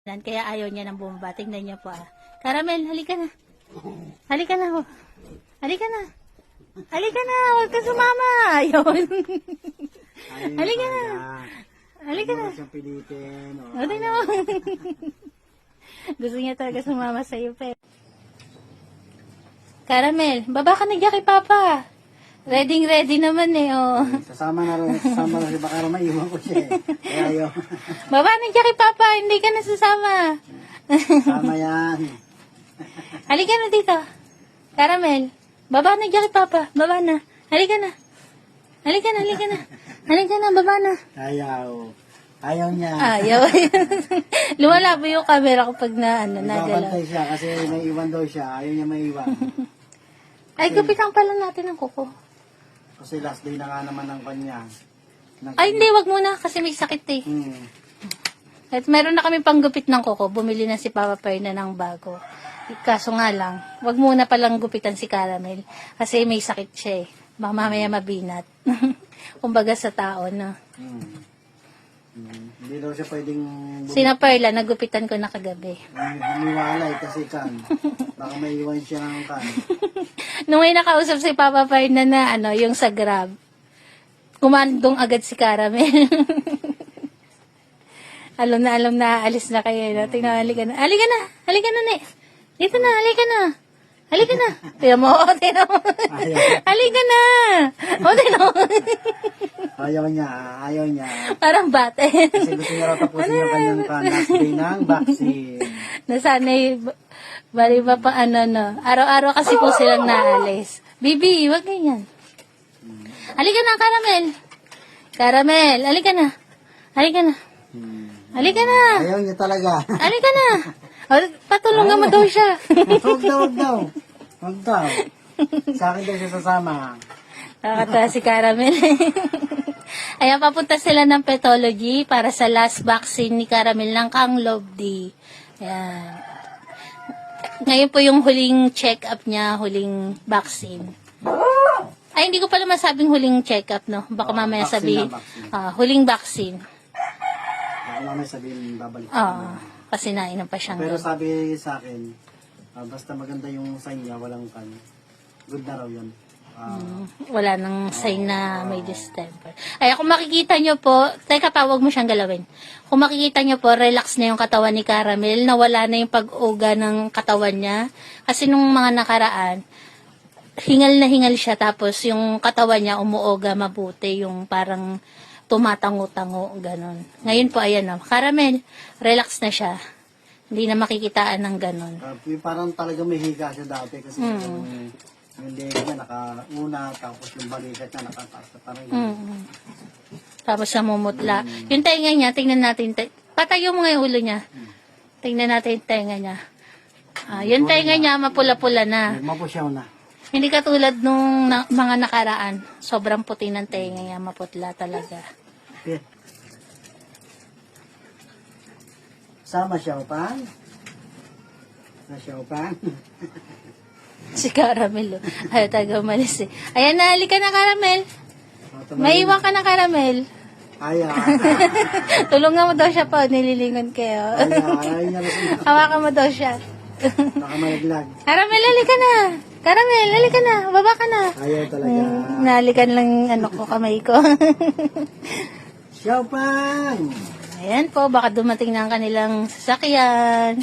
Kaya ayaw niya ng bumaba. Tingnan niyo po ah. Caramel, halika na. Halika na. Oh. Halika na. Halika na. Huwag ka sumama. Ayaw. Halika na. Halika na. Siyang pilitin. O, tingnan mo. Gusto niya talaga sumama sa iyo, pe. Caramel, baba ka na dyan kay Papa. Ready naman eh, oh. Sasama na rin si Bakara, maiwan ko siya eh. Kaya ayaw. Baba na dyan kay Papa, hindi ka nasasama. Sama yan. Halika na dito. Caramel, baba na dyan kay Papa. Baba na. Halika na. Halika na, halika na. Halika na, baba na. Ayaw. Ayaw niya. Ayaw. Lumalabo yung camera kapag nagalaw. Nagpapantay siya kasi naiwan daw siya. Ayaw niya maiwan. Ay, gupitan pa lang natin ang kuko. Kasi last day na nga naman ng kanya. Ay, hindi, wag muna kasi may sakit eh. At meron na kami panggupit ng kuko. Bumili na si Papa Perna ng bago. Kaso nga lang, wag muna palang gupitan si Caramel. Kasi may sakit siya eh. Baka mamaya mabinat. Kumbaga sa tao, no? Hindi daw siya pwedeng Sina Perla, nagupitan ko na kagabi. humiwalay kasi kan. Baka may iwan siya ng kan. Nung may nakausap si Papa Perna na yung sa Grab, kumandong agad si Caramel. alam na, alis na kayo. No? Tingnan, halika na. Halika na, ne. Dito na, halika na. Halika na. Tingnan mo. Halika na. O, tingnan mo. Ayaw niya. Parang bate. Kasi gusto niya raw tapusin yung kanyang last day ng vaccine. Nasanay, bali ba pa no. Araw-araw kasi po silang naalis. Bibi, wag ganyan. Halika na, Caramel. Caramel, halika na. Halika na. Halika na. Ayaw niya talaga. Halika na. O, patulungan mo daw siya. Huwag daw. Sa akin daw siya sasama. Nakakatawa si Caramel. Ayan, papunta sila ng pathology para sa last vaccine ni Caramel ng Kang Lobdi. Ayan. Ngayon po yung huling check-up niya, huling vaccine. Ay, hindi ko pala masabing huling check-up, no? Baka mamaya sabihin. Huling vaccine. Baka mamaya sabihin babalik. Kasi nainom pa siyang. Pero sabi sa akin, basta maganda yung sign niya, walang kan. Good na raw yun. Wala nang sign na may distemper. Ay, kung makikita nyo po, teka pa, wag mo siyang galawin. Kung makikita nyo po, relax na yung katawan ni Caramel, nawala na yung pag-uga ng katawan niya. Kasi nung mga nakaraan, hingal na hingal siya, tapos yung katawan niya umuoga mabuti, yung parang tumatango-tango, ganon. Ngayon po, ayan o, Caramel, relax na siya. Hindi na makikitaan ng ganon. Parang talaga may higa siya dati kasi yung leg niya nakauna, tapos yung balikat niya nakataas na parang Tapos namumutla. Yung tenga niya, tingnan natin. Patayo mo nga yung ulo niya. Tingnan natin yung tenga niya. Yung tenga niya, mapula-pula na. mapusyaw na. Hindi katulad nung mga nakaraan. Sobrang puti ng tenga niya, maputla talaga. Sama Xiaopan? Sa Xiaopan? Si Caramel. Ayaw taga umalis eh. Ayan na, halika na Caramel. Maiwan ka na Caramel. Ayaw. Tulungan mo daw siya po, nililingon kayo. Ayaw niya rin. Hawakan mo daw siya. Baka malaglag. Caramel, halika na. Caramel, halika na. Baba ka na. Ayaw talaga. Nahalikan lang kamay ko. Xiaopan! Ayan po, baka dumating na ang kanilang sasakyan.